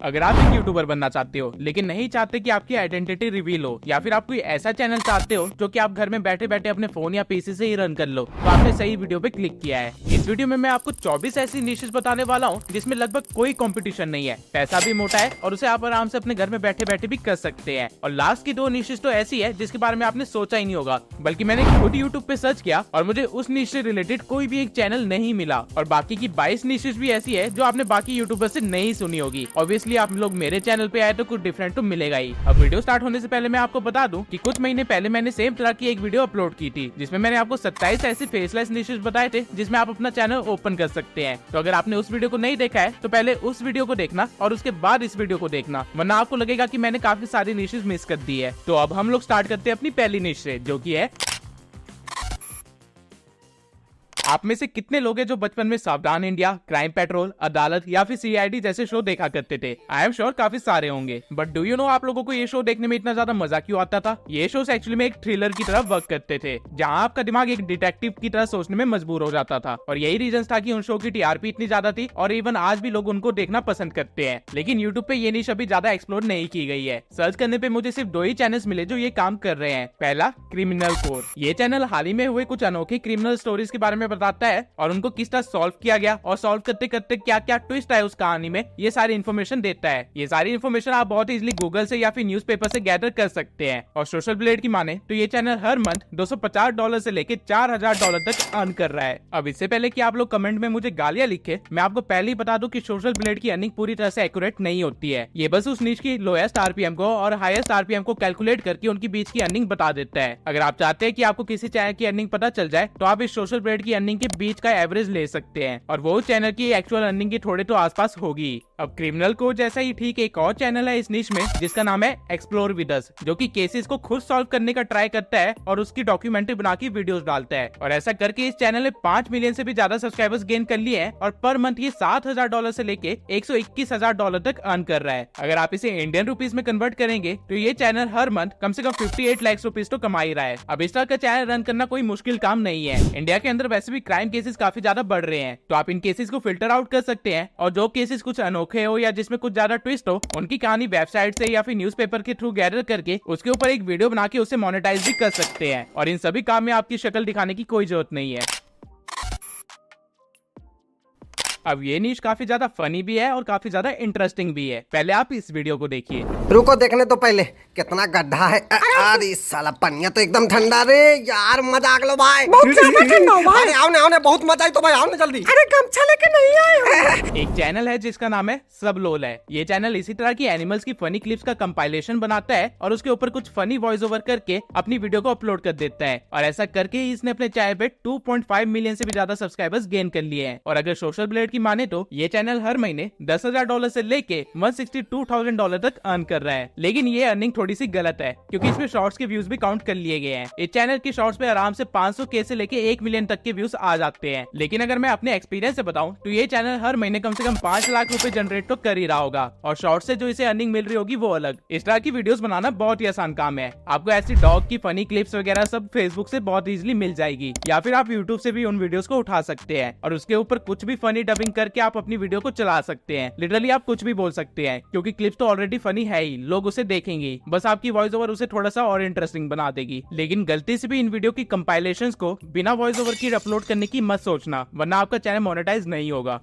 अगर आप एक यूट्यूबर बनना चाहते हो लेकिन नहीं चाहते कि आपकी आइडेंटिटी रिवील हो, या फिर आप कोई ऐसा चैनल चाहते हो जो कि आप घर में बैठे बैठे अपने फोन या पीसी से ही रन कर लो, तो आपने सही वीडियो पे क्लिक किया है। इस वीडियो में मैं आपको 24 ऐसी निशेस बताने वाला हूँ जिसमें लगभग कोई कंपटीशन नहीं है, पैसा भी मोटा है और उसे आप आराम से अपने घर में बैठे बैठे भी कर सकते हैं। और लास्ट की 2 निशेस तो ऐसी है जिसके बारे में आपने सोचा ही नहीं होगा, बल्कि मैंने खुद यूट्यूब पे सर्च किया और मुझे उस निश से रिलेटेड कोई भी एक चैनल नहीं मिला। और बाकी की 22 निशेस भी ऐसी है जो आपने बाकी यूट्यूबर से नहीं सुनी होगी। ऑब्वियसली आप लोग मेरे चैनल पे आए तो कुछ डिफरेंट तो मिलेगा ही। अब वीडियो स्टार्ट होने से पहले मैं आपको बता दूं कि कुछ महीने पहले मैंने सेम तरह की एक वीडियो अपलोड की थी जिसमें मैंने आपको 27 ऐसे फेसलेस निशेस बताए थे जिसमें आप अपना चैनल ओपन कर सकते हैं। तो अगर आपने उस वीडियो को नहीं देखा है तो पहले उस वीडियो को देखना और उसके बाद इस वीडियो को देखना, वरना आपको लगेगा कि मैंने काफी सारी निशेस मिस कर दी है। तो अब हम लोग स्टार्ट करते हैं अपनी पहली निश से, जो कि है आप में से कितने लोग हैं जो बचपन में सावधान इंडिया, क्राइम पेट्रोल, अदालत या फिर सीआईडी जैसे शो देखा करते थे। आई एम श्योर काफी सारे होंगे, बट डू यू नो आप लोगों को ये शो देखने में इतना ज्यादा मजा क्यों आता था? ये शोज एक्चुअली में एक थ्रिलर की तरह वर्क करते थे, जहां आपका दिमाग एक डिटेक्टिव की तरह सोचने में मजबूर हो जाता था। और यही रीजन था कि उन शो की टीआरपी इतनी ज्यादा थी और इवन आज भी लोग उनको देखना पसंद करते हैं। लेकिन यूट्यूब पे ये निश अभी ज्यादा एक्सप्लोर नहीं की गई है। सर्च करने पे मुझे सिर्फ 2 ही चैनल्स मिले जो ये काम कर रहे हैं। पहला क्रिमिनल कोर, ये चैनल हाल ही में हुए कुछ अनोखी क्रिमिनल स्टोरीज के बारे में बताता है और उनको किस तरह सॉल्व किया गया और सॉल्व करते करते क्या क्या ट्विस्ट है उस कहानी में, ये सारी इन्फॉर्मेशन देता है। ये सारी इन्फॉर्मेशन आप बहुत इजीली गूगल से या फिर न्यूज़पेपर से गैदर कर सकते हैं। और सोशल ब्लेड की माने तो ये चैनल हर मंथ $250 से लेके $4000 तक अर्न कर रहा है। अब इससे पहले कि आप लोग कमेंट में मुझे गालियां लिखे, मैं आपको पहले ही बता दूं कि सोशल ब्लेड की अर्निंग पूरी तरह से एक्यूरेट नहीं होती है। ये बस उस निश की लोएस्ट आरपीएम को और हाईएस्ट आरपीएम को कैलकुलेट करके उनकी बीच की अर्निंग बता देता है। अगर आप चाहते हैं कि आपको किसी चैनल की अर्निंग पता चल जाए तो आप इस सोशल ब्लेड की अर्निंग के बीच का एवरेज ले सकते हैं और वो चैनल की एक्चुअल अर्निंग के थोड़े तो आसपास होगी। अब क्रिमिनल को जैसा ही ठीक एक और चैनल है इस निश में जिसका नाम है एक्सप्लोर विद अस, जो कि केसेस को खुद सॉल्व करने का ट्राई करता है और उसकी डॉक्यूमेंट्री बना के वीडियोस डालता है। और ऐसा करके इस चैनल ने 5 मिलियन से भी ज्यादा सब्सक्राइबर्स गेन कर लिए हैं और पर मंथ ये $7000 से लेके $121,000 तक अर्न कर रहा है। अगर आप इसे इंडियन रुपीस में कन्वर्ट करेंगे तो ये चैनल हर मंथ कम से कम 58 लाख रुपीस तो कमा ही रहा है। अब इस तरह का चैनल रन करना कोई मुश्किल काम नहीं है। इंडिया के अंदर वैसे भी क्राइम केसेस काफी ज्यादा बढ़ रहे हैं, तो आप इन केसेस को फिल्टर आउट कर सकते हैं और जो केसेस कुछ अनोखे हो या जिसमें कुछ ज्यादा ट्विस्ट हो उनकी कहानी वेबसाइट से या फिर न्यूज़पेपर के थ्रू गैदर करके उसके ऊपर एक वीडियो बना के उसे मोनेटाइज भी कर सकते हैं। और इन सभी काम में आपकी शक्ल दिखाने की कोई जरूरत नहीं है। अब ये निश काफी ज्यादा फनी भी है और काफी ज्यादा इंटरेस्टिंग भी है। पहले आप इस वीडियो को देखिए। रुको देखने तो पहले कितना गड्ढा है। अरे साला पनिया तो एकदम ठंडा रे यार, मजा आ गलो भाई। बहुत ज्यादा ठंडा हो भाई। अरे आओ ना बहुत मजा आई तो भाई, आओ ना जल्दी। अरे गमछा लेके नहीं आए हो। एक चैनल है जिसका नाम है सब लोल है। ये चैनल इसी तरह की एनिमल्स की फनी क्लिप्स का कंपाइलेशन बनाता है और उसके ऊपर कुछ फनी वॉइस ओवर करके अपनी वीडियो को अपलोड कर देता है। और ऐसा करके ही इसने अपने चैनल पे 2.5 मिलियन से भी ज्यादा सब्सक्राइबर्स गेन कर लिए हैं। और अगर सोशल ब्लेड की माने तो ये चैनल हर महीने $10,000 से लेके $162,000 तक अर्न कर रहा है। लेकिन ये अर्निंग थोड़ी सी गलत है क्योंकि इसमें शॉर्ट्स के व्यूज भी काउंट कर लिए गए हैं। इस चैनल के शॉर्ट्स पे आराम से 500K से लेके 1 मिलियन तक के व्यूज आ जाते हैं। लेकिन अगर मैं अपने एक्सपीरियंस से बताऊं तो ये चैनल हर महीने कम से कम 5 लाख रुपए जनरेट तो कर ही रहा होगा और शॉर्ट से जो इसे अर्निंग मिल रही होगी वो अलग। इस तरह की वीडियोस बनाना बहुत ही आसान काम है। आपको ऐसी डॉग की फनी क्लिप्स वगैरह सब फेसबुक से बहुत इजीली मिल जाएगी या फिर आप यूट्यूब से भी उन वीडियोस को उठा सकते हैं और उसके ऊपर कुछ भी फनी डबिंग करके आप अपनी वीडियो को चला सकते हैं। लिटरली आप कुछ भी बोल सकते हैं क्योंकि क्लिप्स तो ऑलरेडी फनी है ही, लोग उसे देखेंगे, बस आपकी वॉइस ओवर उसे थोड़ा सा और इंटरेस्टिंग बना देगी। लेकिन गलती से भी इन वीडियो की कंपाइलेशंस को बिना वॉइस ओवर की अपलोड करने की मत सोचना, वरना आपका चैनल मोनेटाइज नहीं होगा।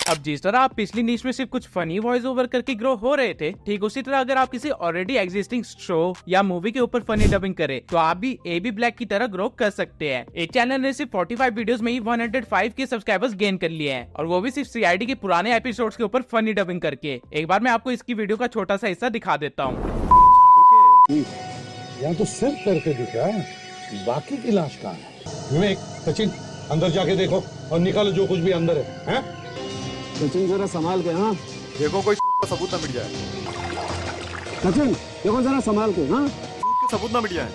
अब जिस तरह आप पिछली नीश में सिर्फ कुछ फनी वॉइस ओवर करके ग्रो हो रहे थे, ठीक उसी तरह अगर आप किसी ऑलरेडी एग्जिस्टिंग शो या मूवी के ऊपर फनी डबिंग करें तो आप भी AB ब्लैक की तरह ग्रो कर सकते हैं। एक चैनल ने सिर्फ 45 वीडियोस में ही 105K सब्सक्राइबर्स गेन कर लिए हैं और वो भी सिर्फ CID के पुराने एपिसोड्स के ऊपर फनी डबिंग करके। एक बार मैं आपको इसकी वीडियो का छोटा सा हिस्सा दिखा देता हूँ। यहाँ तो सिर्फ करके दिखा है, बाकी की लाश कहाँ है? विवेक, सचिन अंदर जाके देखो और निकालो जो कुछ भी अंदर है। सचिन जरा संभाल के। हाँ देखो कोई सबूत ना मिट जाए। सचिन देखो जरा संभाल के। हाँ सबूत ना मिट जाए।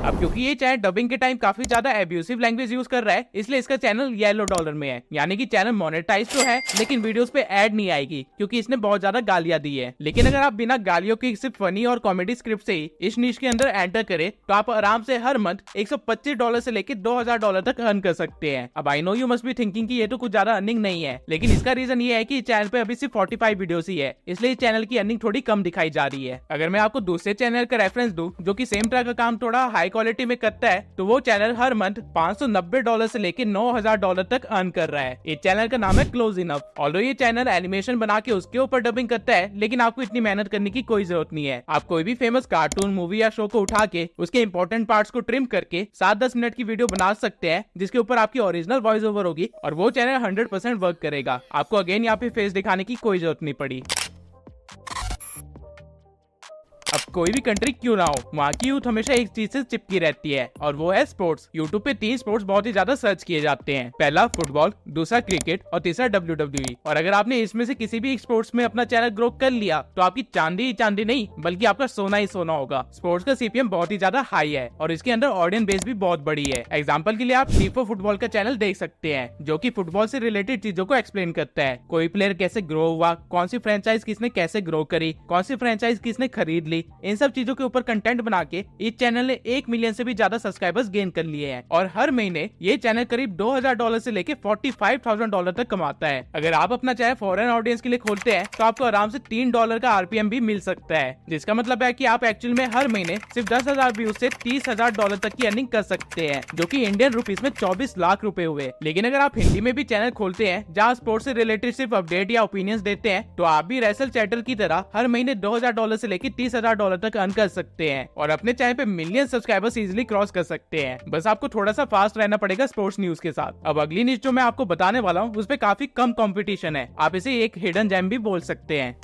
अब क्योंकि ये चैनल डबिंग के टाइम काफी ज्यादा एब्यूसिव लैंग्वेज यूज कर रहा है, इसलिए इसका चैनल येलो डॉलर में है, यानी कि चैनल मोनेटाइज तो है लेकिन वीडियोस पे ऐड नहीं आएगी क्योंकि इसने बहुत ज्यादा गालियां दी है। लेकिन अगर आप बिना गालियों के सिर्फ फनी और कॉमेडी स्क्रिप्ट से ही इस नीश के अंदर एंटर करें तो आप आराम से हर मंथ $125 से लेकर $2000 तक अर्न कर सकते हैं। अब I know you must be thinking कि ये तो कुछ ज्यादा अर्निंग नहीं है, लेकिन इसका रीजन ये है कि चैनल पे अभी सिर्फ 45 वीडियोस ही है, इसलिए इस चैनल की अर्निंग थोड़ी कम दिखाई जा रही है। अगर मैं आपको दूसरे चैनल का रेफरेंस दूं जो कि सेम तरह का काम थोड़ा हाई क्वालिटी में करता है, तो वो चैनल हर मंथ $590 से लेकर $9000 तक अर्न कर रहा है। इस चैनल का नाम है क्लोज इनफ। ऑल्दो ये चैनल एनिमेशन बना के उसके ऊपर डबिंग करता है, लेकिन आपको इतनी मेहनत करने की कोई जरूरत नहीं है। आप कोई भी फेमस कार्टून, मूवी या शो को उठा के उसके इंपॉर्टेंट पार्ट्स को ट्रिम करके 7-10 मिनट की वीडियो बना सकते हैं जिसके ऊपर आपकी ओरिजिनल वॉइस ओवर होगी और वो चैनल 100% वर्क करेगा। आपको अगेन यहाँ पे फेस दिखाने की कोई जरूरत नहीं पड़ी। अब कोई भी कंट्री क्यों ना हो, वहाँ की यूथ हमेशा एक चीज से चिपकी रहती है और वो है स्पोर्ट्स। यूट्यूब पे 3 स्पोर्ट्स बहुत ही ज्यादा सर्च किए जाते हैं, पहला फुटबॉल, दूसरा क्रिकेट और तीसरा WWE। और अगर आपने इसमें से किसी भी एक स्पोर्ट्स में अपना चैनल ग्रो कर लिया तो आपकी चांदी ही चांदी नहीं बल्कि आपका सोना ही सोना होगा। स्पोर्ट्स का CPM बहुत ही ज्यादा हाई है और इसके अंदर ऑडियंस बेस भी बहुत बड़ी है। एग्जाम्पल के लिए आप टीफो फुटबॉल का चैनल देख सकते हैं जो की फुटबॉल से रिलेटेड चीजों को एक्सप्लेन करता है। कोई प्लेयर कैसे ग्रो हुआ, कौन सी फ्रेंचाइज किसने कैसे ग्रो करी, कौन सी फ्रेंचाइज किसने खरीद ली, इन सब चीजों के ऊपर कंटेंट बना के इस चैनल ने 1 मिलियन से भी ज्यादा सब्सक्राइबर्स गेन कर लिए हैं और हर महीने ये चैनल करीब $2000 से लेके $45,000 तक कमाता है। अगर आप अपना चैनल फॉरेन ऑडियंस के लिए खोलते हैं तो आपको आराम से $3 का RPM भी मिल सकता है, जिसका मतलब है कि आप एक्चुअल में हर महीने सिर्फ 10,000 व्यूज से $30,000 तक की अर्निंग कर सकते हैं, जो कि इंडियन रुपीस में 24 लाख रुपए हुए। लेकिन अगर आप हिंदी में भी चैनल खोलते हैं जहाँ स्पोर्ट्स से रिलेटेड सिर्फ अपडेट या ओपिनियंस देते हैं तो आप भी रेसल चैटर की तरह हर महीने $2000 से लेकर $30,000 तक अर्न कर सकते हैं और अपने चैनल पे मिलियन सब्सक्राइबर्स इजीली क्रॉस कर सकते हैं। बस आपको थोड़ा सा फास्ट रहना पड़ेगा स्पोर्ट्स न्यूज के साथ। अब अगली न्यूज जो मैं आपको बताने वाला हूँ उस पे काफी कम कंपटीशन है, आप इसे एक हिडन जेम भी बोल सकते हैं।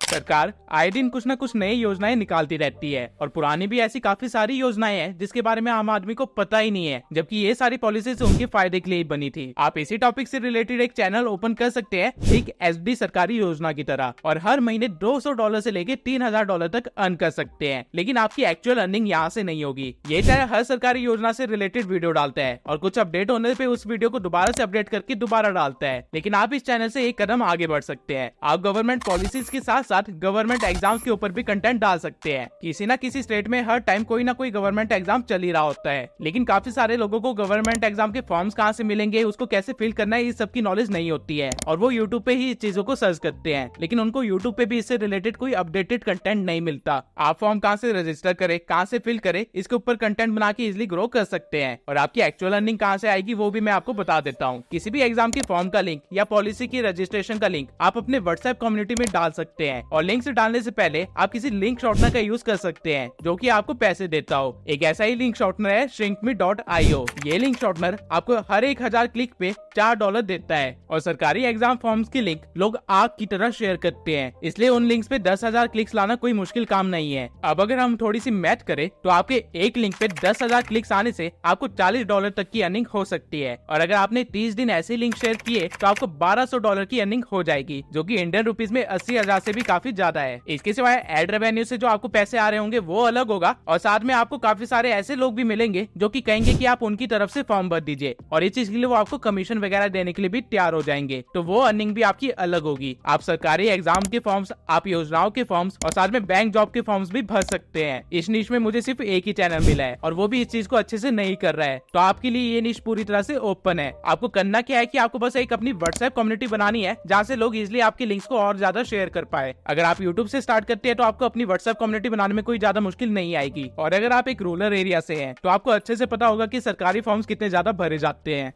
सरकार आए दिन कुछ न कुछ नई योजनाएं निकालती रहती है और पुरानी भी ऐसी काफी सारी योजनाएं हैं जिसके बारे में आम आदमी को पता ही नहीं है, जबकि ये सारी पॉलिसीज उनके फायदे के लिए ही बनी थी। आप इसी टॉपिक से रिलेटेड एक चैनल ओपन कर सकते हैं एक SD सरकारी योजना की तरह और हर महीने $200 से लेके $3000 तक अर्न कर सकते हैं, लेकिन आपकी एक्चुअल अर्निंग यहाँ से नहीं होगी। ये चैनल हर सरकारी योजना से रिलेटेड वीडियो डालता है और कुछ अपडेट होने पे उस वीडियो को दोबारा से अपडेट करके दोबारा डालता है, लेकिन आप इस चैनल से एक कदम आगे बढ़ सकते हैं। आप गवर्नमेंट पॉलिसीज के साथ साथ गवर्नमेंट एग्जाम्स के ऊपर भी कंटेंट डाल सकते हैं। किसी ना किसी स्टेट में हर टाइम कोई ना कोई गवर्नमेंट एग्जाम चल ही रहा होता है, लेकिन काफी सारे लोगों को गवर्नमेंट एग्जाम के फॉर्म्स कहाँ से मिलेंगे, उसको कैसे फिल करना है, इस सब की नॉलेज नहीं होती है और वो यूट्यूब पे ही इस चीजों को सर्च करते हैं, लेकिन उनको यूट्यूब पे भी इससे रिलेटेड कोई अपडेटेड कंटेंट नहीं मिलता। आप फॉर्म कहाँ से रजिस्टर करे, कहाँ से फिल करे, इसके ऊपर कंटेंट बना के इजिली ग्रो कर सकते हैं और आपकी एक्चुअल अर्निंग कहाँ से आएगी वो भी मैं आपको बता देता हूँ। किसी भी एग्जाम के फॉर्म का लिंक या पॉलिसी की रजिस्ट्रेशन का लिंक आप अपने व्हाट्सएप कम्युनिटी में डाल सकते हैं और लिंक से डालने से पहले आप किसी लिंक शॉर्टनर का यूज कर सकते हैं जो कि आपको पैसे देता हो। एक ऐसा ही लिंक शॉर्टनर है shrinkme.io। ये लिंक शॉर्टनर आपको हर 1000 क्लिक पे $4 देता है और सरकारी एग्जाम फॉर्म्स की लिंक लोग आग की तरह शेयर करते हैं, इसलिए उन लिंक्स पे 10,000 क्लिक्स लाना कोई मुश्किल काम नहीं है। अब अगर हम थोड़ी सी मैथ करें तो आपके एक लिंक पे 10,000 क्लिक्स आने से आपको $40 तक की अर्निंग हो सकती है और अगर आपने 30 दिन ऐसे लिंक शेयर किए तो आपको $1200 की अर्निंग हो जाएगी, जो कि इंडियन रुपीस में 80,000 से भी काफी ज्यादा है। इसके सिवाय एड रेवेन्यू से जो आपको पैसे आ रहे होंगे वो अलग होगा और साथ में आपको काफी सारे ऐसे लोग भी मिलेंगे जो कि कहेंगे कि आप उनकी तरफ से फॉर्म भर दीजिए और इस चीज के लिए वो आपको कमीशन वगैरह देने के लिए भी तैयार हो जाएंगे, तो वो अर्निंग भी आपकी अलग होगी। आप सरकारी एग्जाम के फॉर्म्स, आप योजनाओं के फॉर्म्स और साथ में बैंक जॉब के फॉर्म्स भी भर सकते हैं। इस निश में मुझे सिर्फ एक ही चैनल मिला है और वो भी इस चीज को अच्छे से नहीं कर रहा है, तो आपके लिए ये निश पूरी तरह से ओपन है। आपको करना क्या है कि आपको बस एक अपनी व्हाट्सएप कम्युनिटी बनानी है जहाँ से लोग इजिली आपके लिंक्स को और ज्यादा शेयर कर पाए। अगर आप यूट्यूब से स्टार्ट करते हैं तो आपको अपनी व्हाट्सएप कम्युनिटी बनाने में कोई ज्यादा मुश्किल नहीं आएगी और अगर आप एक रूरल एरिया से हैं तो आपको अच्छे से पता होगा कि सरकारी फॉर्म्स कितने ज्यादा भरे जाते हैं।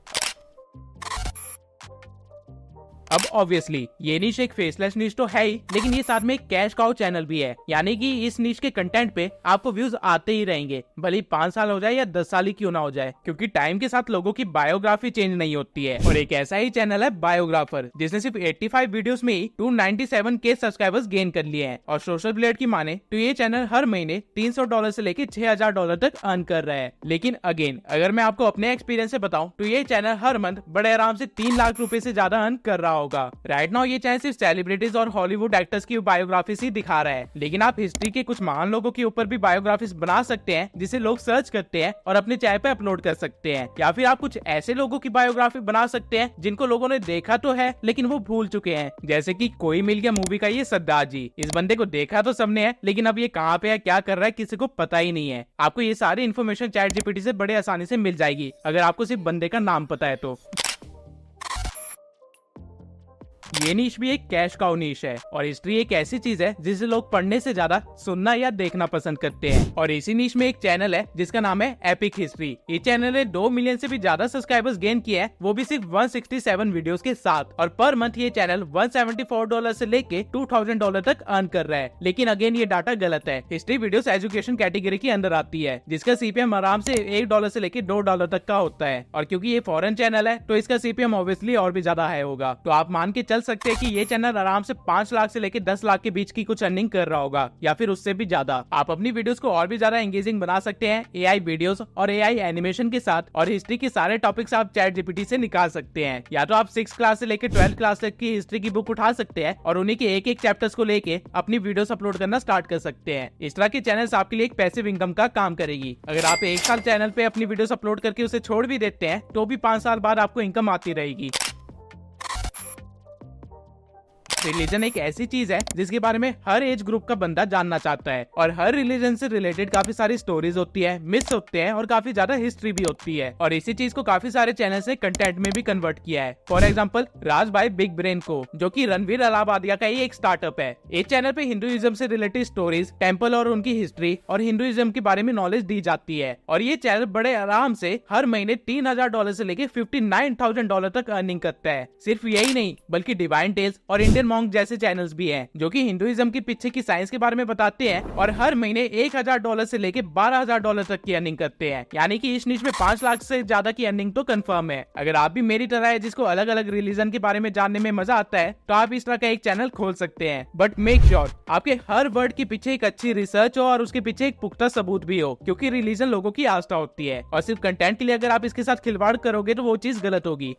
अब ऑब्वियसली ये नीश एक फेसलेस नीश तो है ही, लेकिन ये साथ में एक कैश काउ चैनल भी है, यानी कि इस नीश के कंटेंट पे आपको व्यूज आते ही रहेंगे, भले 5 साल हो जाए या 10 साल ही क्यों ना हो जाए, क्योंकि टाइम के साथ लोगों की बायोग्राफी चेंज नहीं होती है। और एक ऐसा ही चैनल है बायोग्राफर, जिसने सिर्फ 85 वीडियोस में ही 297K सब्सक्राइबर्स गेन कर लिए हैं और सोशल ब्लेड की माने तो ये चैनल हर महीने $300 से लेकर $6,000 तक अर्न कर रहा है। लेकिन अगेन अगर मैं आपको अपने एक्सपीरियंस से बताऊं तो ये चैनल हर मंथ बड़े आराम से 3 लाख रुपए से ज्यादा अर्न कर रहा होगा। होगा। राइट नाउ ये चैनल सिर्फ सेलिब्रिटीज और हॉलीवुड एक्टर्स की बायोग्राफीज ही दिखा रहा है, लेकिन आप हिस्ट्री के कुछ महान लोगों के ऊपर भी बायोग्राफीज बना सकते हैं जिसे लोग सर्च करते हैं और अपने चैनल पे अपलोड कर सकते हैं। या फिर आप कुछ ऐसे लोगों की बायोग्राफी बना सकते हैं जिनको लोगों ने देखा तो है लेकिन वो भूल चुके हैं, जैसे कि कोई मिल गया मूवी का ये सरदार जी। इस बंदे को देखा तो सबने है, लेकिन अब ये कहाँ पे है, क्या कर रहा है, किसी को पता ही नहीं है। आपको ये सारी इन्फॉर्मेशन चैट जीपीटी से बड़े आसानी से मिल जाएगी अगर आपको सिर्फ बंदे का नाम पता है तो। ये नीश भी एक कैश काउ नीश है और हिस्ट्री एक ऐसी चीज है जिसे लोग पढ़ने से ज्यादा सुनना या देखना पसंद करते हैं। और इसी नीश में एक चैनल है जिसका नाम है एपिक हिस्ट्री। ये चैनल ने 2 मिलियन से भी ज्यादा सब्सक्राइबर्स गेन किए हैं, वो भी सिर्फ 167 वीडियोस के साथ। और पर मंथ ये चैनल $174 से लेके $2000 तक अर्न कर रहा है। लेकिन अगेन ये डाटा गलत है। हिस्ट्री वीडियोस एजुकेशन कैटेगरी के अंदर आती है जिसका सीपीएम आराम से $1 से लेके $2 तक का होता है। और क्योंकि ये फॉरेन चैनल है तो इसका सीपीएम ऑब्वियसली और भी ज्यादा हाई होगा। तो आप मान के चल सकते हैं कि ये चैनल आराम से 5 लाख से लेके 10 लाख के बीच की कुछ अर्निंग कर रहा होगा या फिर उससे भी ज्यादा। आप अपनी वीडियोस को और भी ज्यादा एंगेजिंग बना सकते हैं एआई वीडियोस और एआई एनिमेशन के साथ। और हिस्ट्री के सारे टॉपिक्स आप चैट जीपीटी से निकाल सकते हैं। या तो आप 6th क्लास से लेके 12th क्लास तक की हिस्ट्री की बुक उठा सकते हैं और उन्हीं के एक चैप्टर्स को लेके अपनी वीडियोस अपलोड करना स्टार्ट कर सकते हैं। इस तरह के चैनल्स आपके लिए एक पैसिव इनकम का काम करेगी। अगर आप 1 साल चैनल पे अपनी वीडियोस अपलोड करके उसे छोड़ भी देते हैं तो भी 5 साल बाद आपको इनकम आती रहेगी। रिलीजन एक ऐसी चीज है जिसके बारे में हर एज ग्रुप का बंदा जानना चाहता है और हर रिलीजन से रिलेटेड काफी सारी स्टोरीज होती है, मिथ्स होते हैं और काफी ज्यादा हिस्ट्री भी होती है। और इसी चीज को काफी सारे चैनल्स ने कंटेंट में भी कन्वर्ट किया है। फॉर एग्जांपल राज भाई बिग ब्रेन को, जो कि रणवीर अलाहाबादिया का ही एक स्टार्टअप है। इस चैनल पे हिंदुइज्म से रिलेटेड स्टोरीज, टेम्पल और उनकी हिस्ट्री और हिंदुइज्म के बारे में नॉलेज दी जाती है। और ये चैनल बड़े आराम से हर महीने $3000 से लेके $59,000 तक अर्निंग करता है। सिर्फ यही नहीं बल्कि डिवाइन टेल्स और इंडियन मॉन्क जैसे चैनल्स भी हैं जो कि हिंदुइज्म के पीछे की साइंस के बारे में बताते हैं और हर महीने $1000 से लेके $12000 तक की अर्निंग करते हैं। यानी कि इस निश में 5 लाख से ज्यादा की अर्निंग तो कंफर्म है। अगर आप भी मेरी तरह है जिसको अलग अलग रिलीजन के बारे में जानने में मजा आता है तो आप इस तरह का एक चैनल खोल सकते हैं। बट मेक श्योर आपके हर वर्ड के पीछे एक अच्छी रिसर्च हो और उसके पीछे एक पुख्ता सबूत भी हो, क्योंकि रिलीजन लोगों की आस्था होती है और सिर्फ कंटेंट के लिए अगर आप इसके साथ खिलवाड़ करोगे तो वो चीज गलत होगी।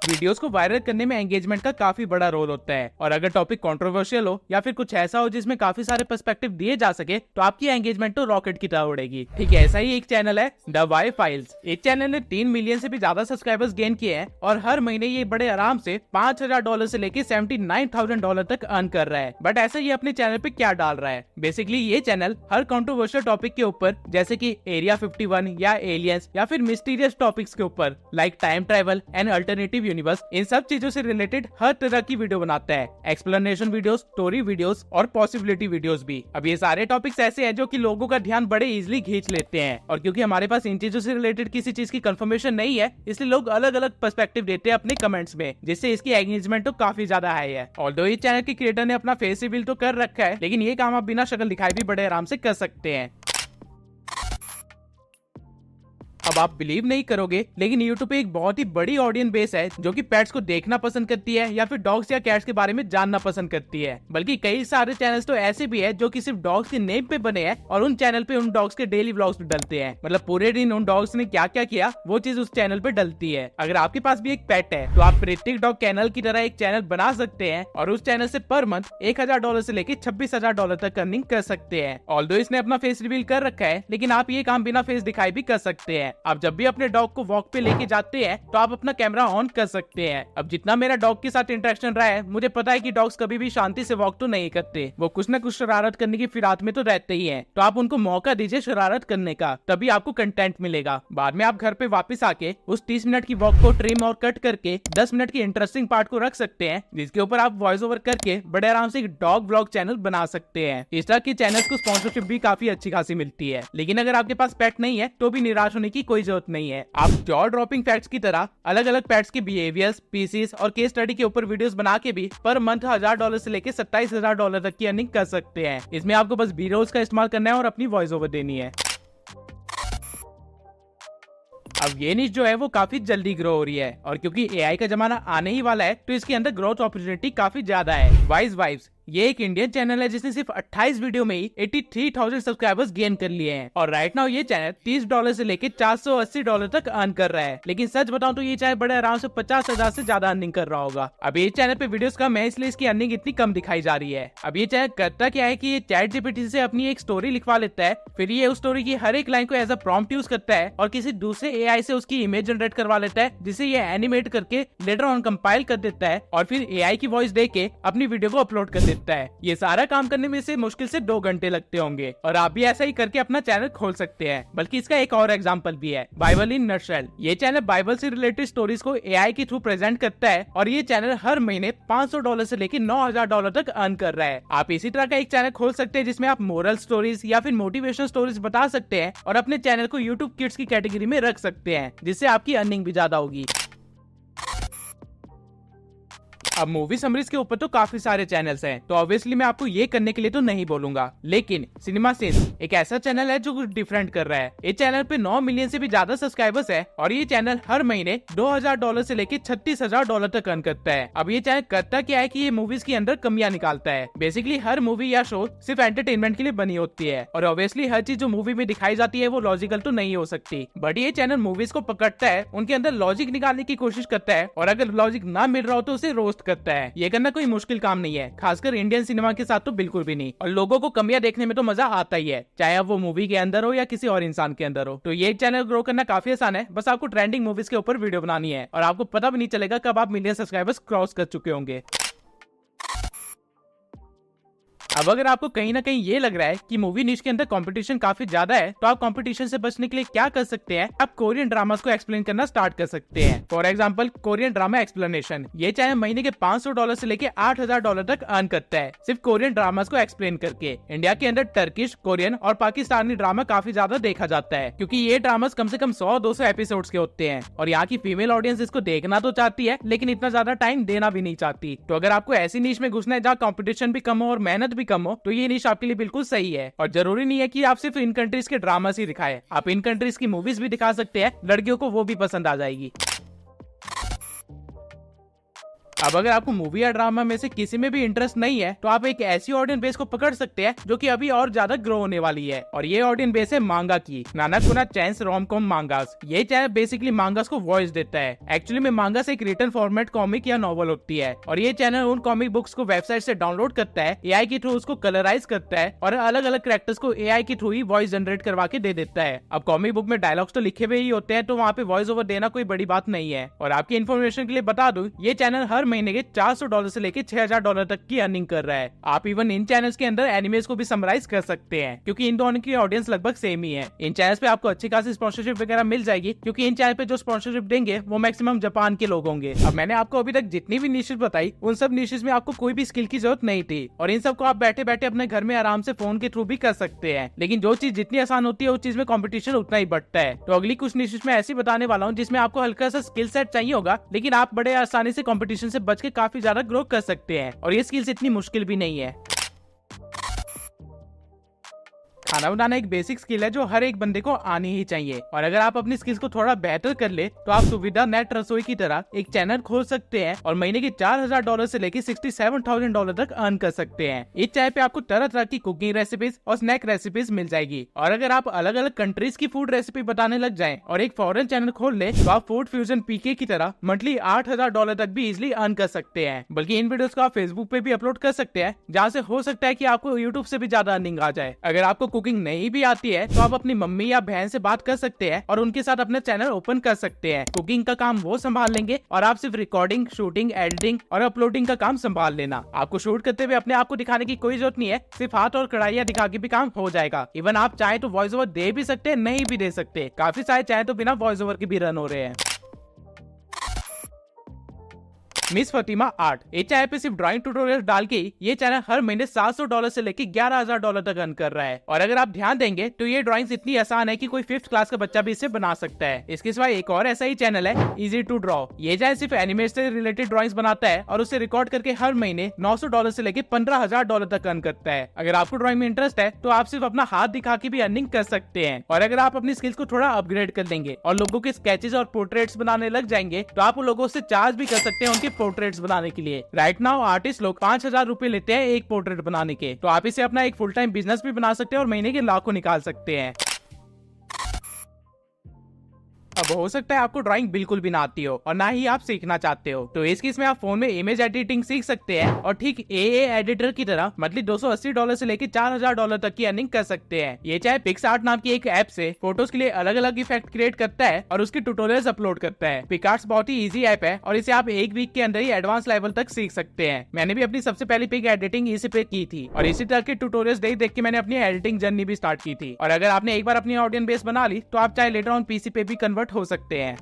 वीडियोस को वायरल करने में एंगेजमेंट का काफी बड़ा रोल होता है और अगर टॉपिक कंट्रोवर्शियल हो या फिर कुछ ऐसा हो जिसमें काफी सारे पर्सपेक्टिव दिए जा सके तो आपकी एंगेजमेंट तो रॉकेट की तरह उड़ेगी। ठीक है, ऐसा ही एक चैनल है द वाई फाइल्स। इस चैनल ने 3 मिलियन से भी ज्यादा सब्सक्राइबर्स गेन किए हैं और हर महीने ये बड़े आराम से $5000 से लेके $79,000 तक अर्न कर रहा है। बट ऐसा ये अपने चैनल पे क्या डाल रहा है? बेसिकली ये चैनल हर कंट्रोवर्शियल टॉपिक के ऊपर जैसे कि एरिया 51 या एलियंस या फिर मिस्टीरियस टॉपिक्स के ऊपर like time travel and alternative universe, इन सब चीजों से रिलेटेड हर तरह की वीडियो बनाता है। एक्सप्लेनेशन वीडियोस, स्टोरी वीडियोस और पॉसिबिलिटी वीडियोस भी। अब ये सारे टॉपिक्स ऐसे हैं जो कि लोगों का ध्यान बड़े इजीली खींच लेते हैं और क्योंकि हमारे पास इन चीजों से रिलेटेड किसी चीज की कंफर्मेशन नहीं है इसलिए लोग अलग अलग पर्सपेक्टिव देते हैं अपने कमेंट्स में, जिससे इसकी एंगेजमेंट तो काफी ज्यादा हाई है। ऑल्दो इस चैनल के क्रिएटर ने अपना फेस रिवील तो कर रखा है लेकिन ये काम आप बिना शक्ल दिखाए भी बड़े आराम से कर सकते हैं। अब आप बिलीव नहीं करोगे लेकिन YouTube पे एक बहुत ही बड़ी ऑडियंस बेस है जो कि पेट्स को देखना पसंद करती है या फिर डॉग्स या कैट्स के बारे में जानना पसंद करती है। बल्कि कई सारे चैनल्स तो ऐसे भी है जो कि सिर्फ डॉग्स के नेम पे बने हैं और उन चैनल पे उन डॉग्स के डेली व्लॉग्स डलते हैं। मतलब पूरे दिन उन डॉग्स ने क्या क्या किया वो चीज उस चैनल पे डलती है। अगर आपके पास भी एक पेट है तो आप प्रत्येक डॉग चैनल की तरह एक चैनल बना सकते हैं और उस चैनल से पर मंथ $1000 से लेके $26,000 तक अर्निंग कर सकते हैं। ऑल्दो इसने अपना फेस रिवील कर रखा है लेकिन आप ये काम बिना फेस दिखाई भी कर सकते हैं। आप जब भी अपने डॉग को वॉक पे लेके जाते हैं तो आप अपना कैमरा ऑन कर सकते हैं। अब जितना मेरा डॉग के साथ इंटरेक्शन रहा है मुझे पता है कि डॉग्स कभी भी शांति से वॉक तो नहीं करते, वो कुछ न कुछ शरारत करने की फिरात में तो रहते ही हैं। तो आप उनको मौका दीजिए शरारत करने का, तभी आपको कंटेंट मिलेगा। बाद में आप घर पे वापस आके उस 30 मिनट की वॉक को ट्रिम और कट करके 10 मिनट की इंटरेस्टिंग पार्ट को रख सकते हैं जिसके ऊपर आप वॉइस ओवर करके बड़े आराम से एक डॉग व्लॉग चैनल बना सकते हैं। इस तरह के चैनल्स को स्पॉन्सरशिप भी काफी अच्छी खासी मिलती है। लेकिन अगर आपके पास पेट नहीं है तो भी निराश होने की कोई जरूरत नहीं है। आप जॉ ड्रॉपिंग फैक्ट्स की तरह अलग अलग पेट्स के बिहेवियर्स, स्पीसीज और केस स्टडी के ऊपर वीडियोस बना के भी पर मंथ $1000 से लेके $27,000 तक की अर्निंग कर सकते हैं। इसमें आपको बस बी-रोल्स का इस्तेमाल करना है और अपनी वॉइस ओवर देनी है। अब ये निश जो है वो काफी जल्दी ग्रो हो रही है और क्योंकि एआई का जमाना आने ही वाला है तो इसके अंदर ग्रोथ अपॉर्चुनिटी काफी ज्यादा है। वाइज वाइफ्स ये एक इंडियन चैनल है जिसने सिर्फ 28 वीडियो में ही 83,000 सब्सक्राइबर्स गेन कर लिए हैं और राइट नाउ ये चैनल $30 से लेके $480 तक अर्न कर रहा है। लेकिन सच बताऊं तो ये चैनल बड़े आराम से 50,000 से ज्यादा अर्निंग कर रहा होगा। अब ये चैनल पे वीडियोस कम है इसलिए इसकी अर्निंग इतनी कम दिखाई जा रही है। अब ये चैनल करता क्या है कि ये ChatGPT से अपनी एक स्टोरी लिखवा लेता है, फिर ये उस स्टोरी की हर एक लाइन को एज अ प्रॉम्प्ट यूज करता है और किसी दूसरे AI से उसकी इमेज जनरेट करवा लेता है, जिसे ये एनिमेट करके लेटर ऑन कंपाइल कर देता है और फिर AI की वॉइस दे के अपनी वीडियो को अपलोड कर देता है। ये सारा काम करने में से मुश्किल से 2 घंटे लगते होंगे और आप भी ऐसा ही करके अपना चैनल खोल सकते हैं। बल्कि इसका एक और एग्जांपल भी है, बाइबल इन नटशेल। ये चैनल बाइबल से रिलेटेड स्टोरीज को AI के थ्रू प्रेजेंट करता है और ये चैनल हर महीने $500 से लेकर $9,000 तक अर्न कर रहा है। आप इसी तरह का एक चैनल खोल सकते हैं जिसमें आप मोरल स्टोरीज या फिर मोटिवेशनल स्टोरीज बता सकते हैं और अपने चैनल को YouTube किड्स की कैटेगरी में रख सकते हैं, जिससे आपकी अर्निंग भी ज्यादा होगी। अब मूवी समरीज के ऊपर तो काफी सारे चैनल्स हैं, तो ऑब्वियसली मैं आपको ये करने के लिए तो नहीं बोलूंगा, लेकिन सिनेमा सिंस एक ऐसा चैनल है जो कुछ डिफरेंट कर रहा है। इस चैनल पे 9 मिलियन से भी ज्यादा सब्सक्राइबर्स है और ये चैनल हर महीने $2,000 से लेके $36,000 तक अर्न करता है। अब ये चैनल करता क्या है कि ये मूवीज के अंदर कमियां निकालता है। बेसिकली हर मूवी या शो सिर्फ एंटरटेनमेंट के लिए बनी होती है और ऑब्वियसली हर चीज जो मूवी में दिखाई जाती है वो लॉजिकल तो नहीं हो सकती, बट ये चैनल मूवीज को पकड़ता है, उनके अंदर लॉजिक निकालने की कोशिश करता है और अगर लॉजिक ना मिल रहा हो तो उसे रोस्ट करता है। ये करना कोई मुश्किल काम नहीं है, खासकर इंडियन सिनेमा के साथ तो बिल्कुल भी नहीं। और लोगों को कमियां देखने में तो मजा आता ही है, चाहे अब वो मूवी के अंदर हो या किसी और इंसान के अंदर हो। तो ये चैनल ग्रो करना काफी आसान है, बस आपको ट्रेंडिंग मूवीज के ऊपर वीडियो बनानी है और आपको पता भी नहीं चलेगा कब आप मिलियन सब्सक्राइबर्स क्रॉस कर चुके होंगे। अब अगर आपको कहीं ना कहीं ये लग रहा है कि मूवी निश के अंदर कंपटीशन काफी ज्यादा है, तो आप कंपटीशन से बचने के लिए क्या कर सकते हैं, आप कोरियन ड्रामास को एक्सप्लेन करना स्टार्ट कर सकते हैं। For example Korean drama explanation. ये चैनल महीने के $500 से लेके $8,000 तक अर्न करता है सिर्फ कोरियन ड्रामास को एक्सप्लेन करके। इंडिया के अंदर टर्किश, कोरियन और पाकिस्तानी ड्रामा काफी ज्यादा देखा जाता है क्योंकि ये ड्रामास कम से कम 100-200 एपिसोड्स के होते हैं और यहाँ की फीमेल ऑडियंस इसको देखना तो चाहती है लेकिन इतना ज्यादा टाइम देना भी नहीं चाहती। तो अगर आपको ऐसी नीश में घुसना है जहाँ कॉम्पिटिशन भी कम हो और मेहनत भी कम हो, तो ये आपके लिए बिल्कुल सही है। और जरूरी नहीं है कि आप सिर्फ इन कंट्रीज के ड्रामास ही दिखाएं, आप इन कंट्रीज की मूवीज भी दिखा सकते हैं, लड़कियों को वो भी पसंद आ जाएगी। अब अगर आपको मूवी या ड्रामा में से किसी में भी इंटरेस्ट नहीं है, तो आप एक ऐसी ऑडियंस बेस को पकड़ सकते हैं जो कि अभी और ज्यादा ग्रो होने वाली है और ये ऑडियंस बेस है मांगा की, नानाकुना चैंस रोम-कॉम मांगास। ये चैनल बेसिकली मांगास को वॉइस देता है। एक्चुअली में मांगास एक रिटन फॉर्मेट कॉमिक या नॉवल होती है और ये चैनल उन कॉमिक बुक्स को वेबसाइट से डाउनलोड करता है, AI के थ्रू उसको कलराइज करता है और अलग अलग कैरेक्टर्स को AI के थ्रू ही वॉइस जनरेट करवा के दे देता है। अब कॉमिक बुक में डायलॉग्स तो लिखे हुए ही होते हैं, तो वहाँ पे वॉइस ओवर देना कोई बड़ी बात नहीं है। और आपकी इन्फॉर्मेशन के लिए बता दूं, ये चैनल हर महीने के $400 से लेके $6,000 तक की अर्निंग कर रहा है। आप इवन इन चैनल्स के अंदर एनिमेस को भी समराइज कर सकते हैं क्योंकि इन दोनों की ऑडियंस लगभग सेम ही है। इन चैनल्स पे आपको अच्छी खासी स्पॉन्सरशिप वगैरह मिल जाएगी क्योंकि इन चैनल पे जो स्पॉन्सरशिप देंगे वो मैक्सिमम जापान के लोग होंगे। अब मैंने आपको अभी तक जितनी भी निशेस बताई, उन सब निशेस में आपको कोई भी स्किल की जरूरत नहीं थी और इन सब को आप बैठे बैठे अपने घर में आराम से फोन के थ्रू भी कर सकते हैं। लेकिन जो चीज जितनी आसान होती है उस चीज में कॉम्पिटिशन उतना ही बढ़ता है। तो अगली कुछ निशेस में ऐसी बताने वाला हूँ जिसमें आपको हल्का सा स्किल सेट चाहिए होगा, लेकिन आप बड़े आसानी से कॉम्पिटिशन से बच के काफी ज्यादा ग्रो कर सकते हैं और ये स्किल्स इतनी मुश्किल भी नहीं है। खाना बनाना एक बेसिक स्किल है जो हर एक बंदे को आनी ही चाहिए और अगर आप अपनी स्किल्स को थोड़ा बेहतर कर ले तो आप सुविधा नेट रसोई की तरह एक चैनल खोल सकते हैं और महीने के $4,000 से लेकर $67,000 तक अर्न कर सकते हैं। इस चैनल पे आपको तरह तरह की कुकिंग रेसिपीज और स्नैक रेसिपीज मिल जाएगी और अगर आप अलग अलग कंट्रीज की फूड रेसिपी बताने लग जाएं और एक फॉरेन चैनल खोल ले तो आप फूड फ्यूजन PK की तरह मंथली $8,000 तक भी इजिली अर्न कर सकते हैं। बल्कि इन वीडियोस को आप फेसबुक पे भी अपलोड कर सकते हैं, जहाँ से हो सकता है कि आपको यूट्यूब से भी ज्यादा अर्निंग आ जाए। अगर आपको कुकिंग नहीं भी आती है तो आप अपनी मम्मी या बहन से बात कर सकते हैं और उनके साथ अपना चैनल ओपन कर सकते हैं। कुकिंग का काम वो संभाल लेंगे और आप सिर्फ रिकॉर्डिंग, शूटिंग, एडिटिंग और अपलोडिंग का काम संभाल लेना। आपको शूट करते हुए अपने आप को दिखाने की कोई जरूरत नहीं है, सिर्फ हाथ और कढ़ाइयाँ दिखा के भी काम हो जाएगा। इवन आप चाहे तो वॉइस ओवर दे भी सकते हैं, नहीं भी दे सकते। काफी सारे चाहे तो बिना वॉइस ओवर के भी रन हो रहे हैं। Miss Fathima art. ये चैनल पे सिर्फ ड्राइंग ट्यूटोरियल डाल के ये चैनल हर महीने $700 से लेके $11,000 तक अर्न कर रहा है और अगर आप ध्यान देंगे तो ये ड्राइंग्स इतनी आसान है कि कोई 5th क्लास का बच्चा भी इसे बना सकता है। इसके सिवा एक और ऐसा ही चैनल है इजी टू ड्रॉ। ये चैनल सिर्फ एनिमेशन से रिलेटेड ड्राइंग्स बनाता है और उसे रिकॉर्ड करके हर महीने $900 से लेके $15,000 तक अर्न करता है। अगर आपको ड्राइंग में इंटरेस्ट है तो आप सिर्फ अपना हाथ दिखा के भी अर्निंग कर सकते हैं और अगर आप अपनी स्किल्स को थोड़ा अपग्रेड कर देंगे और लोगों के स्केचेस और पोर्ट्रेट्स बनाने लग जाएंगे तो आप लोगों से चार्ज भी कर सकते हैं उनके सिर्फ पोर्ट्रेट्स बनाने के लिए। राइट नाउ आर्टिस्ट लोग 5,000 रुपए लेते हैं एक पोर्ट्रेट बनाने के। तो आप इसे अपना एक फुल टाइम बिजनेस भी बना सकते हैं और महीने के लाखों निकाल सकते हैं। अब हो सकता है आपको ड्राइंग बिल्कुल भी ना आती हो और ना ही आप सीखना चाहते हो, तो इस केस में आप फोन में इमेज एडिटिंग सीख सकते हैं और ठीक AA एडिटर की तरह मंथली $280 से लेकर $4,000 तक की अर्निंग कर सकते हैं। ये चाहे पिक्सआर्ट नाम की एक ऐप से फोटोज के लिए अलग अलग इफेक्ट क्रिएट करता है और उसके ट्यूटोरियल्स अपलोड करता है। पिक्सआर्ट बहुत ही इजी ऐप है और इसे आप एक वीक के अंदर ही एडवांस लेवल तक सीख सकते हैं। मैंने भी अपनी सबसे पहली पिक एडिटिंग इसी पे की थी और इसी तरह के ट्यूटोरियल्स देख के मैंने अपनी एडिटिंग जर्नी भी स्टार्ट की थी। और अगर आपने एक बार अपनी ऑडियंस बेस बना ली तो आप चाहे लेटर ऑन PC पे भी कन्वर्ट हो सकते हैं।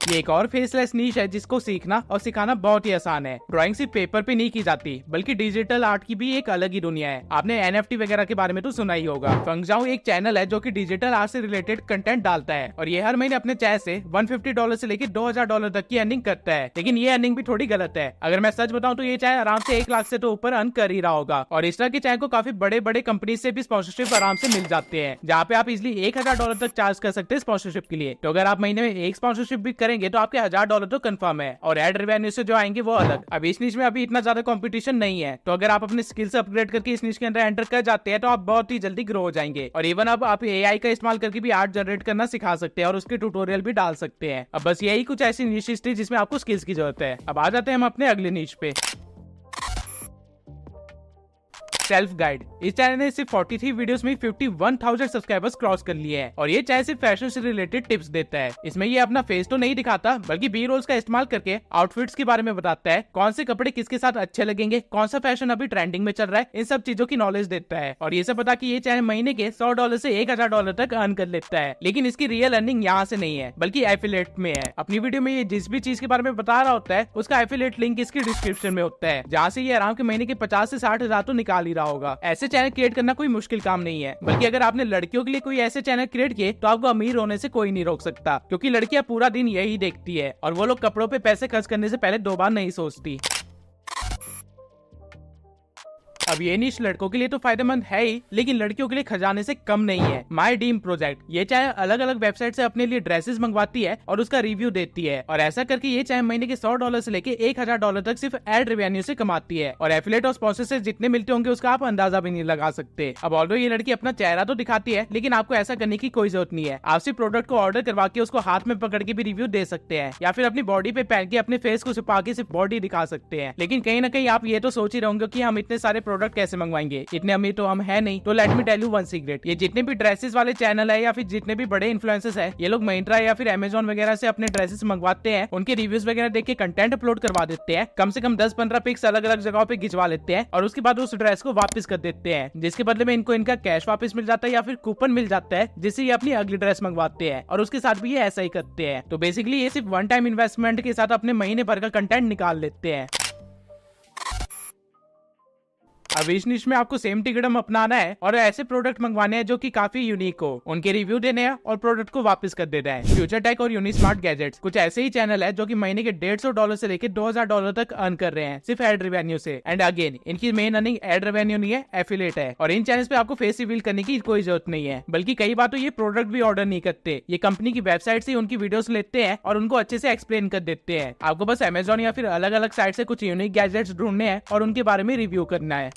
ये एक और फेसलेस नीश है जिसको सीखना और सिखाना बहुत ही आसान है। ड्राइंग सिर्फ पेपर पे नहीं की जाती बल्कि डिजिटल आर्ट की भी एक अलग ही दुनिया है। आपने NFT वगैरह के बारे में तो सुना ही होगा। फंगजाओ एक चैनल है जो कि डिजिटल आर्ट से रिलेटेड कंटेंट डालता है और ये हर महीने अपने चैनल से $150 से लेकर $2,000 तक की अर्निंग करता है। लेकिन ये अर्निंग भी थोड़ी गलत है। अगर मैं सच बताऊं तो ये चैनल आराम से 1 लाख से तो ऊपर अर्न कर ही रहा होगा और इस तरह के चैनल को काफी बड़े बड़े कंपनी से भी स्पॉन्सरशिप आराम से मिल जाते हैं, जहाँ पे आप इजिली $1,000 तक चार्ज कर सकते हैं स्पॉन्सरशिप के लिए। तो अगर आप महीने में एक स्पॉन्सरशिप भी करेंगे तो आपके $1,000 तो कंफर्म है और एड रेवेन्यू से जो आएंगे वो अलग। अब इस निश में अभी इतना ज्यादा कंपटीशन नहीं है, तो अगर आप अपने स्किल्स अपग्रेड करके इस निश के अंदर एंटर कर जाते हैं तो आप बहुत ही जल्दी ग्रो हो जाएंगे। और इवन अब आप AI का इस्तेमाल करके भी आर्ट जनरेट करना सिखा सकते हैं और उसके ट्यूटोरियल भी डाल सकते हैं। अब बस यही कुछ ऐसी निशेस थी जिसमें आपको स्किल्स की जरूरत है। अब आ जाते हैं हम अपने अगले निश पे, सेल्फ गाइड। इस चैनल ने सिर्फ 43 वीडियोस में 51,000 सब्सक्राइबर्स क्रॉस कर लिए हैं और ये चैनल सिर्फ फैशन से रिलेटेड टिप्स देता है। इसमें ये अपना फेस तो नहीं दिखाता बल्कि बी रोल्स का इस्तेमाल करके आउटफिट्स के बारे में बताता है, कौन से कपड़े किसके साथ अच्छे लगेंगे, कौन सा फैशन अभी ट्रेंडिंग में चल रहा है, इन सब चीजों की नॉलेज देता है। और ये सब बता कि ये चैनल महीने के $100 से $1,000 तक अर्न कर लेता है। लेकिन इसकी रियल अर्निंग यहाँ से नहीं है बल्कि एफिलिएट में है। अपनी वीडियो में ये जिस भी चीज के बारे में बता रहा होता है उसका एफिलिएट लिंक इसकी डिस्क्रिप्शन में होता है, जहाँ से ये आराम के महीने के 50 से 60,000 तो निकाल ही रहा होगा। ऐसे चैनल क्रिएट करना कोई मुश्किल काम नहीं है, बल्कि अगर आपने लड़कियों के लिए कोई ऐसे चैनल क्रिएट किए तो आपको अमीर होने से कोई नहीं रोक सकता, क्योंकि लड़कियां पूरा दिन यही देखती है और वो लोग कपड़ों पे पैसे खर्च करने से पहले 2 बार नहीं सोचती। अब ये निश लड़कों के लिए तो फायदेमंद है ही, लेकिन लड़कियों के लिए खजाने से कम नहीं है। माई ड्रीम प्रोजेक्ट ये चाहे अलग अलग वेबसाइट से अपने लिए ड्रेसेस मंगवाती है और उसका रिव्यू देती है और ऐसा करके ये चाहे महीने के $100 से लेके $1,000 तक सिर्फ एड रेवेन्यू से कमाती है और एफिलिएट और स्पॉन्सर से जितने मिलते होंगे उसका आप अंदाजा भी नहीं लगा सकते। अब ऑल्दो ये लड़की अपना चेहरा तो दिखाती है, लेकिन आपको ऐसा करने की कोई जरूरत नहीं है। आप सिर्फ प्रोडक्ट को ऑर्डर करवा के उसको हाथ में पकड़ के भी रिव्यू दे सकते हैं या फिर अपनी बॉडी पे पहन के अपने फेस को छुपा के सिर्फ बॉडी दिखा सकते हैं। लेकिन कहीं ना कहीं आप ये तो सोच ही रहोगे कि हम इतने सारे प्रोडक्ट कैसे मंगवाएंगे, इतने अमीर तो हम है नहीं। तो let me tell you one secret, ये जितने भी ड्रेसेस वाले चैनल है या फिर जितने भी बड़े इन्फ्लुएंसर्स है, ये लोग Myntra या फिर Amazon वगैरह से अपने ड्रेसेस मंगवाते हैं, उनके रिव्यूज वगैरह देख के कंटेंट अपलोड करवा देते हैं, कम से कम 10-15 पिक्स अलग अलग जगहों पे खिंचवा लेते हैं और उसके बाद उस ड्रेस को वापस कर देते हैं, जिसके बदले में इनको इनका कैश वापस मिल जाता है या फिर कूपन मिल जाता है, जिससे ये अपनी अगली ड्रेस मंगवाते हैं और उसके साथ भी ये ऐसा ही करते हैं। तो बेसिकली ये सिर्फ वन टाइम इन्वेस्टमेंट के साथ अपने महीने भर का कंटेंट निकाल लेते हैं। अब इस निश में आपको सेम टिकटम अपनाना है और ऐसे प्रोडक्ट मंगवाने हैं जो कि काफी यूनिक हो, उनके रिव्यू देने हैं और प्रोडक्ट को वापस कर देना है। फ्यूचर टेक और यूनिस्मार्ट गैजेट्स कुछ ऐसे ही चैनल है जो कि महीने के $150 से लेकर $2,000 तक अर्न कर रहे हैं सिर्फ एड रेवेन्यू से। एंड अगेन इनकी मेन अर्निंग एड रेवेन्यू नहीं है, एफिलिएट है और इन चैनल पे आपको फेस रिवील करने की कोई जरूरत नहीं है, बल्कि कई बार तो ये प्रोडक्ट भी ऑर्डर नहीं करते, ये कंपनी की वेबसाइट से उनकी वीडियोस लेते हैं और उनको अच्छे से एक्सप्लेन कर देते हैं। आपको बस Amazon या फिर अलग अलग साइट से कुछ यूनिक गैजेट्स ढूंढने हैं और उनके बारे में रिव्यू करना है।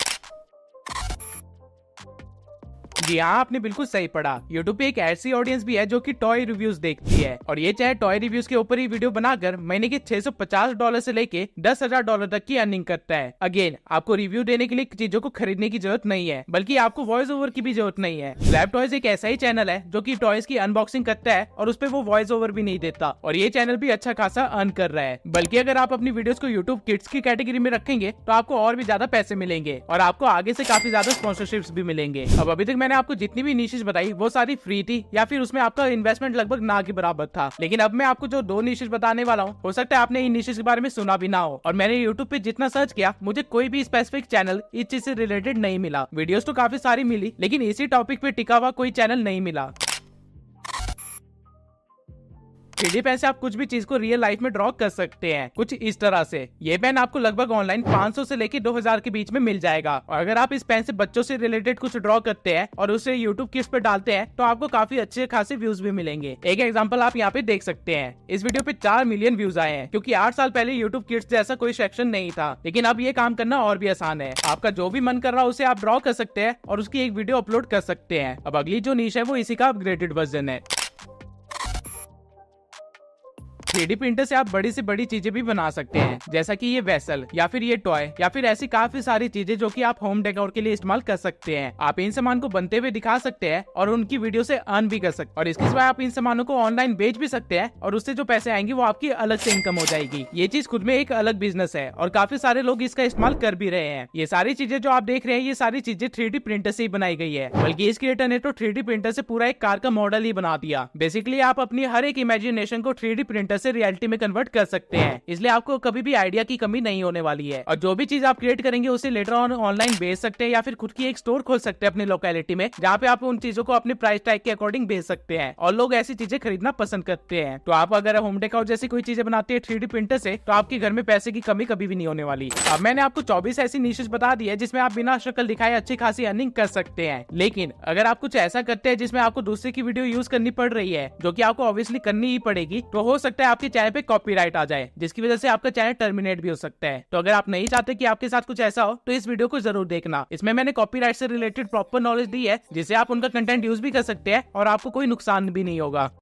जी हाँ, आपने बिल्कुल सही पढ़ा। YouTube पे एक ऐसी ऑडियंस भी है जो कि टॉय रिव्यूज देखती है और ये चाहे टॉय रिव्यूज के ऊपर ही वीडियो बनाकर महीने के $650 से लेके $10,000 तक की अर्निंग करता है। अगेन आपको रिव्यू देने के लिए चीजों को खरीदने की जरूरत नहीं है, बल्कि आपको वॉइस ओवर की भी जरूरत नहीं है। लैब टॉयज एक ऐसा ही चैनल है जो कि टॉयज की अनबॉक्सिंग करता है और उस पर वो वॉइस ओवर भी नहीं देता और ये चैनल भी अच्छा खासा अर्न कर रहा है। बल्कि अगर आप अपनी वीडियोस को YouTube किड्स की कैटेगरी में रखेंगे तो आपको और भी ज्यादा पैसे मिलेंगे और आपको आगे से काफी ज्यादा स्पॉन्सरशिप्स भी मिलेंगे। अब अभी तक मैंने आपको जितनी भी निशेस बताई वो सारी फ्री थी या फिर उसमें आपका इन्वेस्टमेंट लगभग ना के बराबर था, लेकिन अब मैं आपको जो 2 निशेस बताने वाला हूँ, हो सकता है आपने इन निशेस के बारे में सुना भी ना हो और मैंने YouTube पे जितना सर्च किया मुझे कोई भी स्पेसिफिक चैनल इस चीज से रिलेटेड नहीं मिला। वीडियोस तो काफी सारी मिली लेकिन इसी टॉपिक पे टिका हुआ कोई चैनल नहीं मिला। 3D पेन से आप कुछ भी चीज को रियल लाइफ में ड्रॉ कर सकते हैं, कुछ इस तरह से। ये पेन आपको लगभग ऑनलाइन 500 से लेकर 2000 के बीच में मिल जाएगा। और अगर आप इस पेन से बच्चों से रिलेटेड कुछ ड्रॉ करते हैं और उसे यूट्यूब किड्स पे डालते हैं तो आपको काफी अच्छे खासे व्यूज भी मिलेंगे। एक एग्जांपल आप यहाँ पे देख सकते हैं। इस वीडियो पे 4 मिलियन व्यूज आए हैं, क्योंकि 8 साल पहले यूट्यूब किड्स जैसा कोई सेक्शन नहीं था। लेकिन अब ये काम करना और भी आसान है। आपका जो भी मन कर रहा है उसे आप ड्रॉ कर सकते हैं और उसकी एक वीडियो अपलोड कर सकते हैं। अब अगली जो नीश है वो इसी का अपग्रेडेड वर्जन है। 3D प्रिंटर से आप बड़ी से बड़ी चीजें भी बना सकते हैं, जैसा कि ये वेसल या फिर ये टॉय या फिर ऐसी काफी सारी चीजें जो कि आप होम डेकोर के लिए इस्तेमाल कर सकते हैं। आप इन सामान को बनते हुए दिखा सकते हैं और उनकी वीडियो से अर्न भी कर सकते हैं। और इसके सिवाय आप इन सामानों को ऑनलाइन बेच भी सकते हैं और उससे जो पैसे आएंगे वो आपकी अलग से इनकम हो जाएगी। ये चीज खुद में एक अलग बिजनेस है और काफी सारे लोग इसका इस्तेमाल कर भी रहे हैं। ये सारी चीजें जो आप देख रहे हैं ये सारी चीजें 3D प्रिंटर से ही बनाई गई है, बल्कि इस क्रिएटर ने तो 3D प्रिंटर से पूरा एक कार का मॉडल ही बना दिया। बेसिकली आप अपनी हर एक इमेजिनेशन को 3D प्रिंटर से रियलिटी में कन्वर्ट कर सकते हैं, इसलिए आपको कभी भी आइडिया की कमी नहीं होने वाली है। और जो भी चीज आप क्रिएट करेंगे उसे लेटर ऑन ऑनलाइन बेच सकते हैं या फिर खुद की एक स्टोर खोल सकते हैं अपनी लोकेलिटी में, जहाँ पे आप उन चीजों को अपने प्राइस टैग के अकॉर्डिंग बेच सकते हैं और लोग ऐसी चीजें खरीदना पसंद करते हैं। तो आप अगर होम डेकोर जैसी कोई चीजें बनाते हैं 3D प्रिंटर से तो आपके घर में पैसे की कमी कभी भी नहीं होने वाली। अब मैंने आपको 24 ऐसी निशेस बता दी है जिसमें आप बिना शक्ल दिखाए अच्छी खासी अर्निंग कर सकते हैं। लेकिन अगर आप कुछ ऐसा करते हैं जिसमें आपको दूसरे की वीडियो यूज करनी पड़ रही है, जो कि आपको ऑब्वियसली करनी ही पड़ेगी, तो हो सकता है आपके चैनल पे कॉपीराइट आ जाए, जिसकी वजह से आपका चैनल टर्मिनेट भी हो सकता है। तो अगर आप नहीं चाहते कि आपके साथ कुछ ऐसा हो तो इस वीडियो को जरूर देखना। इसमें मैंने कॉपीराइट से रिलेटेड प्रॉपर नॉलेज दी है, जिससे आप उनका कंटेंट यूज भी कर सकते हैं और आपको कोई नुकसान भी नहीं होगा।